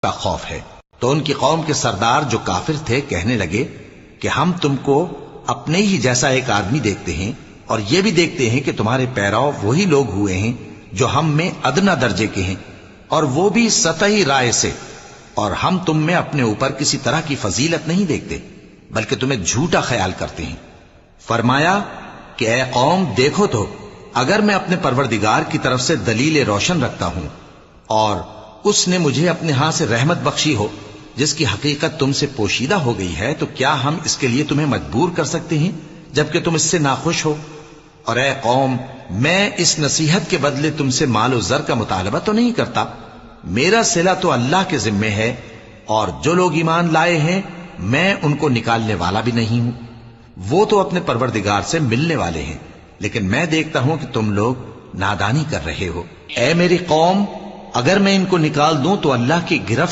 کا خوف ہے۔ تو ان کی قوم کے سردار جو کافر تھے کہنے لگے کہ ہم تم کو اپنے ہی جیسا ایک آدمی دیکھتے ہیں، اور یہ بھی دیکھتے ہیں کہ تمہارے پیراؤ وہی لوگ ہوئے ہیں جو ہم میں ادنا درجے کے ہیں، اور وہ بھی سطحی رائے سے، اور ہم تم میں اپنے اوپر کسی طرح کی فضیلت نہیں دیکھتے بلکہ تمہیں جھوٹا خیال کرتے ہیں۔ فرمایا کہ اے قوم دیکھو تو، اگر میں اپنے پروردگار کی طرف سے دلیل روشن رکھتا ہوں اور اس نے مجھے اپنے ہاں سے رحمت بخشی ہو جس کی حقیقت تم سے پوشیدہ ہو گئی ہے، تو کیا ہم اس کے لیے تمہیں مجبور کر سکتے ہیں جبکہ تم اس سے ناخوش ہو؟ اور اے قوم، میں اس نصیحت کے بدلے تم سے مال و زر کا مطالبہ تو نہیں کرتا، میرا صلہ تو اللہ کے ذمے ہے، اور جو لوگ ایمان لائے ہیں میں ان کو نکالنے والا بھی نہیں ہوں، وہ تو اپنے پروردگار سے ملنے والے ہیں، لیکن میں دیکھتا ہوں کہ تم لوگ نادانی کر رہے ہو۔ اے میری قوم، اگر میں ان کو نکال دوں تو اللہ کی گرفت